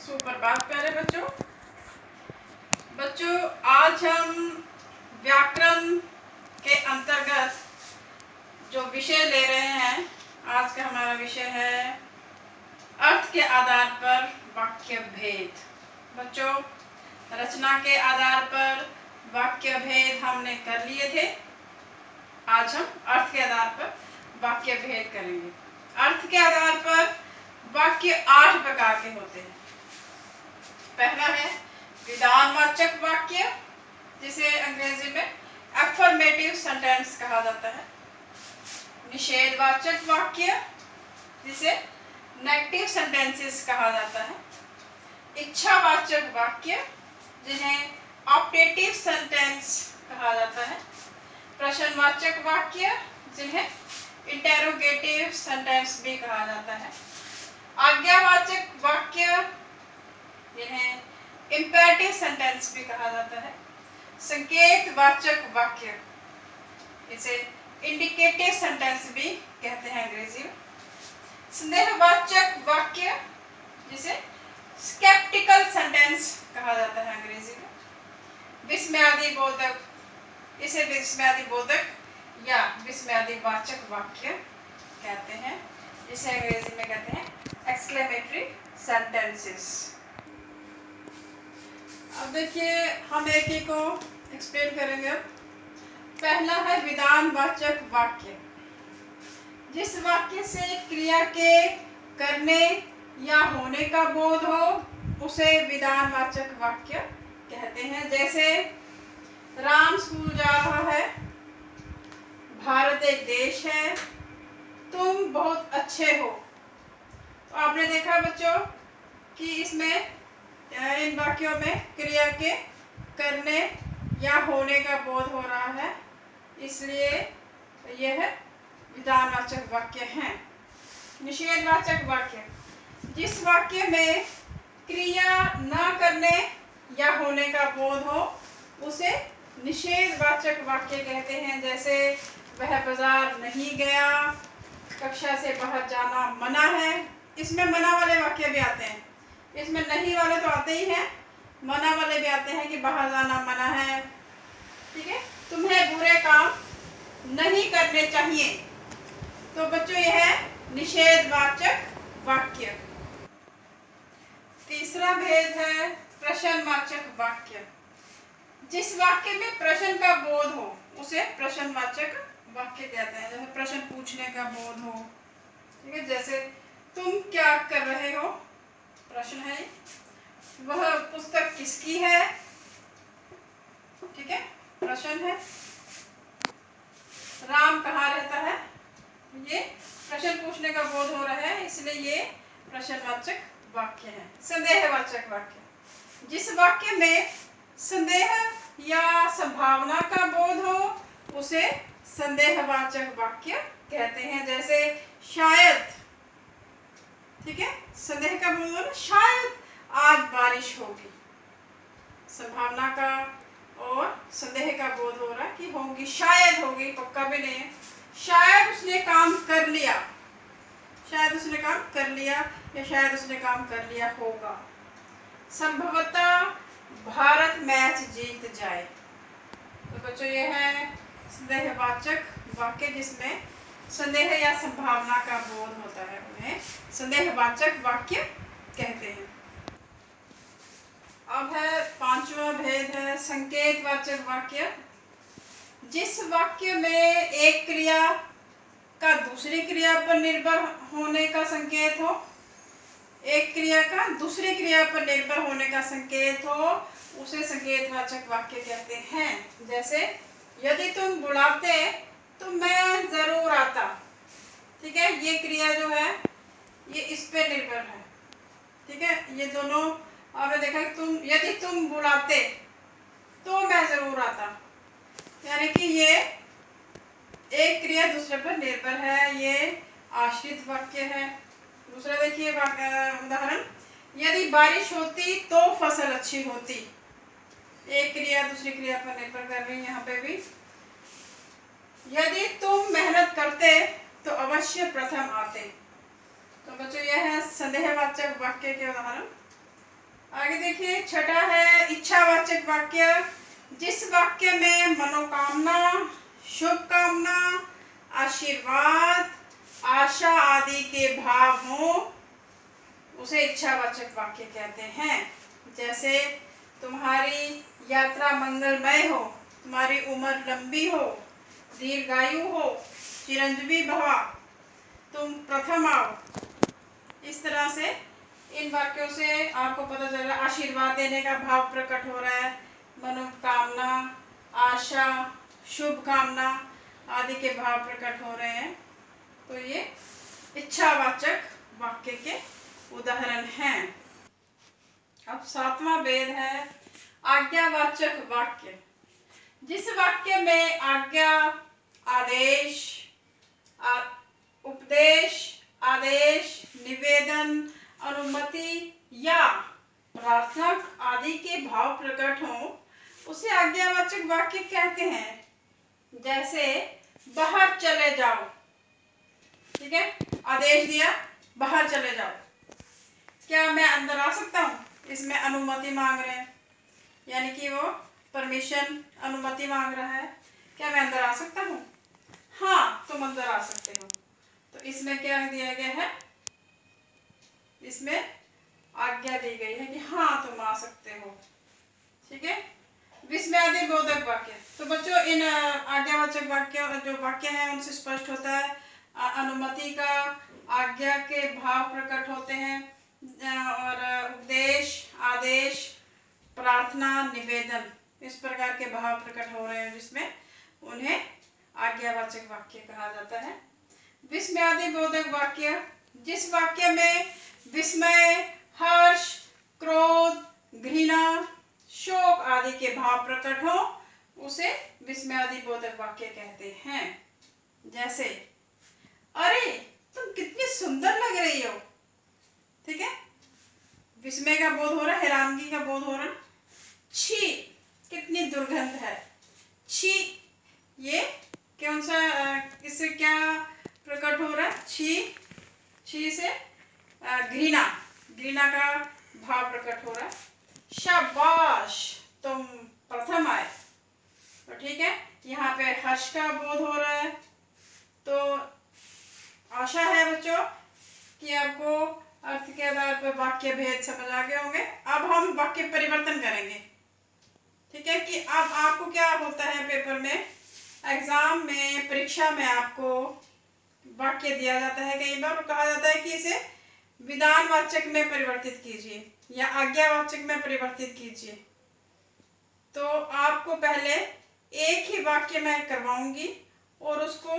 सुप्रभात प्यारे बच्चों। आज हम व्याकरण के अंतर्गत जो विषय ले रहे हैं, आज का हमारा विषय है अर्थ के आधार पर वाक्य भेद। बच्चों, रचना के आधार पर वाक्य भेद हमने कर लिए थे। आज हम अर्थ के आधार पर वाक्य भेद करेंगे। अर्थ के आधार पर वाक्य 8 प्रकार के होते हैं। पहला है विधानवाचक वाक्य, जिसे अंग्रेजी में एफर्मेटिव सेंटेंस कहा जाता है। निषेधवाचक वाक्य, जिसे नेगेटिव सेंटेंसेस कहा जाता है। इच्छावाचक वाक्य, जिन्हें ऑप्टेटिव सेंटेंस कहा जाता है। प्रश्नवाचक वाक्य, जिन्हें इंटेरोगेटिव सेंटेंस भी कहा जाता है। आज्ञावाचक वाक्य, जिन्हें इंपेरेटिव सेंटेंस भी कहा जाता है। संकेतवाचक वाक्य, इसे इंडिकेटिव सेंटेंस भी कहते हैं अंग्रेजी में। संदेहवाचक वाक्य, जिसे स्केप्टिकल सेंटेंस कहा जाता है अंग्रेजी में। विस्मयादिबोधक, इसे विस्मयादिबोधक या विस्मयादिवाचक वाक्य कहते हैं, जिसे अंग्रेजी में कहते हैं एक्सक्लेमेटरी सेंटेंसेस। अब देखिए, हम एक एक को एक्सप्लेन करेंगे। पहला है विधानवाचक वाक्य। जिस वाक्य से क्रिया के करने या होने का बोध हो, उसे विधानवाचक वाक्य कहते हैं। जैसे राम स्कूल जा रहा है, भारत एक देश है, तुम बहुत अच्छे हो। तो आपने देखा बच्चों कि इसमें इन वाक्यों में क्रिया के करने या होने का बोध हो रहा है, इसलिए यह विधानवाचक वाक्य हैं। निषेधवाचक वाक्य, जिस वाक्य में क्रिया न करने या होने का बोध हो, उसे निषेधवाचक वाक्य कहते हैं। जैसे वह बाजार नहीं गया, कक्षा से बाहर जाना मना है। इसमें मना वाले वाक्य भी आते हैं, इसमें नहीं वाले तो आते ही हैं, मना वाले भी आते हैं कि बाहर जाना मना है। ठीक है, तुम्हें बुरे काम नहीं करने चाहिए। तो बच्चों, यह है निषेधवाचक वाक्य। तीसरा भेद है प्रश्नवाचक वाक्य। जिस वाक्य में प्रश्न का बोध हो, उसे प्रश्नवाचक वाक्य कहते हैं। जैसे प्रश्न पूछने का बोध हो। ठीक है, जैसे तुम क्या कर रहे हो, प्रश्न है। वह पुस्तक किसकी है, ठीक है, प्रश्न है। राम कहाँ रहता है, ये प्रश्न पूछने का बोध हो रहा है, इसलिए ये प्रश्नवाचक वाक्य है। संदेहवाचक वाक्य, जिस वाक्य में संदेह या संभावना का बोध हो, उसे संदेहवाचक वाक्य कहते हैं। जैसे शायद, ठीक है, संदेह का बोध हो ना, शायद आज बारिश होगी। संभावना का और संदेह का बोध हो रहा कि होगी, शायद होगी, पक्का भी नहीं है। शायद उसने काम कर लिया, शायद उसने काम कर लिया, या शायद उसने काम कर लिया होगा। संभवतः भारत मैच जीत जाए। तो बच्चों, यह है संदेहवाचक वाक्य, जिसमें संदेह या संभावना का बोध होता है, उन्हें संदेहवाचक वाक्य कहते हैं। अब है पांचवा भेद है संकेतवाचक वाक्य। जिस वाक्य में एक क्रिया का दूसरी क्रिया पर निर्भर होने का संकेत हो, एक क्रिया का दूसरी क्रिया पर निर्भर होने का संकेत हो, उसे संकेतवाचक वाक्य कहते हैं। जैसे यदि तुम बुलाते तो मैं जरूर आता। ठीक है, ये क्रिया जो है ये इस पे निर्भर है। ठीक है, ये दोनों आपने देखा कि यदि तुम बुलाते तो मैं जरूर आता, यानी कि ये एक क्रिया दूसरे पर निर्भर है, ये आश्रित वाक्य है। दूसरा देखिए उदाहरण, यदि बारिश होती तो फसल अच्छी होती। एक क्रिया दूसरी क्रिया पर निर्भर कर रही है। यहाँ पे भी यदि तुम मेहनत करते तो अवश्य प्रथम आते। तो बच्चों, यह है संदेहवाचक वाक्य के उदाहरण। आगे देखिए, छठा है इच्छावाचक वाक्य। जिस वाक्य में मनोकामना, शुभ कामना, आशीर्वाद, आशा आदि के भाव हों उसे इच्छावाचक वाक्य कहते हैं। जैसे तुम्हारी यात्रा मंगलमय हो, तुम्हारी उम्र लंबी हो, दीर्घायु हो, चिरंजीवी भवा, तुम प्रथम आओ। इस तरह से इन वाक्यों से आपको पता चल रहा है आशीर्वाद देने का भाव प्रकट हो रहा है, मनोकामना, आशा, शुभ कामना आदि के भाव प्रकट हो रहे हैं। तो ये इच्छावाचक वाक्य के उदाहरण हैं। अब सातवां भेद है आज्ञावाचक वाक्य। जिस वाक्य में आज्ञा, आदेश, उपदेश, आदेश, निवेदन, अनुमति या प्रार्थना आदि के भाव प्रकट हों उसे आज्ञावाचक वाक्य कहते हैं। जैसे बाहर चले जाओ, ठीक है, आदेश दिया बाहर चले जाओ, क्या मैं अंदर आ सकता हूँ? इसमें अनुमति मांग रहे हैं, यानी कि वो परमिशन, अनुमति मांग रहा है, क्या मैं अंदर आ सकता हूँ? हाँ, तुम अंदर आ सकते हो। तो इसमें क्या दिया गया है? इसमें आज्ञा दी गई है कि हाँ तुम आ सकते हो, ठीक है। विस्मयादि बोधक वाक्य। तो बच्चों इन आज्ञावाचक वाक्य जो वाक्य हैं उनसे स्पष्ट होता है अनुमति का, आज्ञा के भाव प्रकट होते हैं, और उपदेश, आदेश, प्रार्थना, निवेदन इस प्रकार के भाव प्रकट हो रहे हैं जिसमें उन्हें आज्ञावाचक वाक्य कहा जाता है। विस्मयादि बोधक वाक्य। जिस वाक्य में विस्मय, हर्ष, क्रोध, घृणा, शोक आदि के भाव प्रकट हो उसे विस्मयादि बोधक वाक्य कहते हैं। जैसे अरे तुम कितनी सुंदर लग रही हो, ठीक है, विस्मय का बोध हो रहा है, हैरानगी का बोध हो रहा है। छी कितनी दुर्गंध है, छी, ये कौन सा, इससे क्या प्रकट हो रहा है? छी, छी से घृणा, घृणा का भाव प्रकट हो रहा है। शाबाश तुम प्रथम आए, तो ठीक है, यहाँ पे हर्ष का बोध हो रहा है। तो आशा है बच्चों कि आपको अर्थ के आधार पर वाक्य भेद समझ आ गए होंगे। अब हम वाक्य परिवर्तन करेंगे, ठीक है, कि अब आपको क्या होता है पेपर में, एग्जाम में, परीक्षा में आपको वाक्य दिया जाता है, कई बार कहा जाता है कि इसे विधानवाचक में परिवर्तित कीजिए या आज्ञावाचक में परिवर्तित कीजिए। तो आपको पहले एक ही वाक्य मैं करवाऊंगी और उसको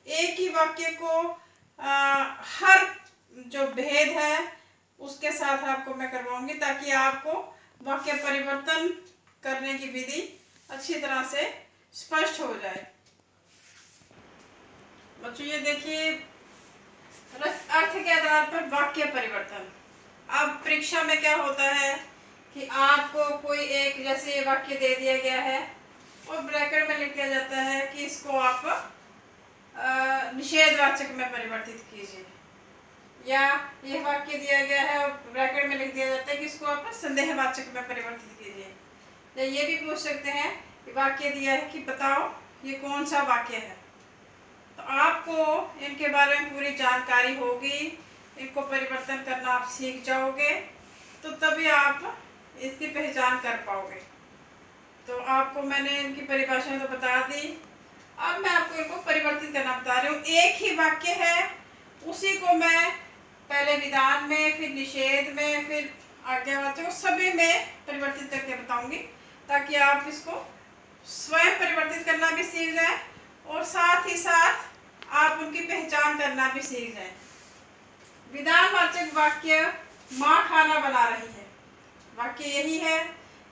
एक ही वाक्य को हर जो भेद है उसके साथ आपको मैं करवाऊंगी ताकि आपको वाक्य परिवर्तन करने की विधि अच्छी तरह से स्पष्ट हो जाए। बच्चों ये देखिए अर्थ के आधार पर वाक्य परिवर्तन। अब परीक्षा में क्या होता है कि आपको कोई एक जैसे वाक्य दे दिया गया है और ब्रैकेट में लिख दिया जाता है कि इसको आप निषेधवाचक में परिवर्तित कीजिए, या यह वाक्य दिया गया है और ब्रैकेट में लिख दिया जाता है कि इसको आप संदेहवाचक में परिवर्तित कीजिए। या ये भी पूछ सकते हैं कि वाक्य दिया है कि बताओ ये कौन सा वाक्य है। तो आपको इनके बारे में पूरी जानकारी होगी, इनको परिवर्तन करना आप सीख जाओगे, तो तभी आप इसकी पहचान कर पाओगे। तो आपको मैंने इनकी परिभाषा तो बता दी, अब मैं आपको इनको परिवर्तित करना बता रही हूँ। एक ही वाक्य है, उसी को मैं पहले विधान में, फिर निषेध में, फिर आज्ञावाचक, सभी में परिवर्तित करके बताऊंगी ताकि आप इसको स्वयं परिवर्तित करना भी सीख जाए और साथ ही साथ आप उनकी पहचान करना भी सीख जाए। विधानवाचक वाक्य माँ खाना बना रही है, वाक्य यही है,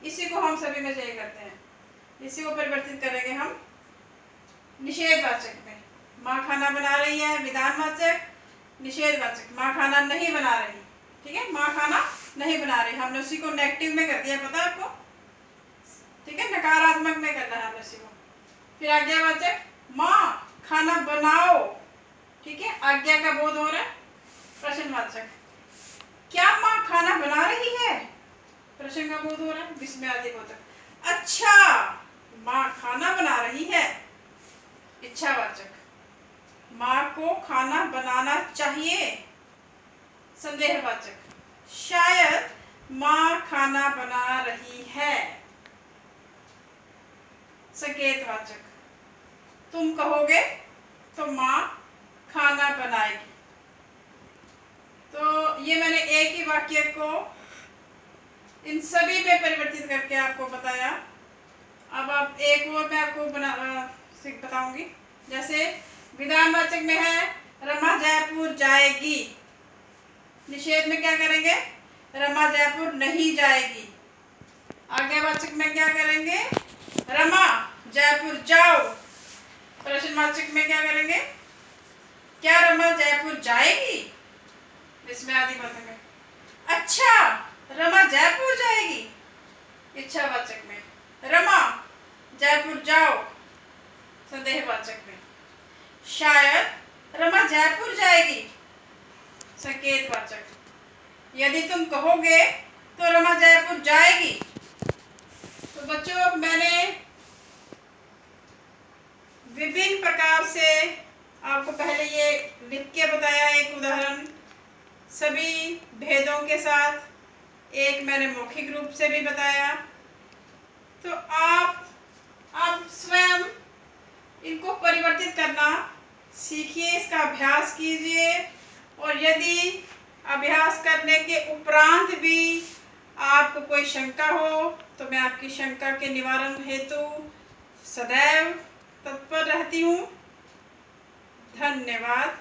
इसी को हम सभी में चाहिए करते हैं, इसी को परिवर्तित करेंगे हम निषेधवाचक में। माँ खाना बना रही है विधानवाचक, निषेधवाचक माँ खाना नहीं बना रही, ठीक है, माँ खाना नहीं बना रही, हमने उसी को नेगेटिव में कर दिया, पता है आपको, ठीक है, नकारात्मक में करना है हमने उसी को। फिर आज्ञावाचक माँ खाना बनाओ, ठीक है, आज्ञा का बोध हो रहा है। प्रश्नवाचक क्या माँ खाना बना रही है, का बोध हो रहा है, विस्मयादिबोधक। अच्छा, माँ खाना बना रही है, इच्छावाचक। माँ को खाना बनाना चाहिए, संदेहवाचक। शायद माँ खाना बना रही है, संकेतवाचक। तुम कहोगे तो माँ खाना बनाएगी। तो ये मैंने एक ही वाक्य को इन सभी में परिवर्तित करके आपको बताया। अब आप एक और मैं आपको बताऊंगी। जैसे विधानवाचक में है रमा जयपुर जाएगी, निषेध में क्या करेंगे, रमा जयपुर नहीं जाएगी। आज्ञावाचक में क्या करेंगे, रमा जयपुर जाओ। प्रश्नवाचक में क्या करेंगे, क्या रमा जयपुर जाएगी, विस्मयादिबोधक में। अच्छा, रमा जयपुर जाएगी, इच्छावाचक में। रमा जयपुर जाओ, संदेहवाचक में। शायद रमा जयपुर जाएगी, संकेतवाचक। यदि तुम कहोगे तो रमा जयपुर जाएगी। तो बच्चों, मैंने विभिन्न प्रकार से आपको पहले ये लिख के बताया, एक उदाहरण सभी भेदों के साथ, एक मैंने मौखिक रूप से भी बताया। तो आप स्वयं इनको परिवर्तित करना सीखिए, इसका अभ्यास कीजिए। और यदि अभ्यास करने के उपरांत भी आपको कोई शंका हो तो मैं आपकी शंका के निवारण हेतु सदैव तत्पर रहती हूँ। धन्यवाद।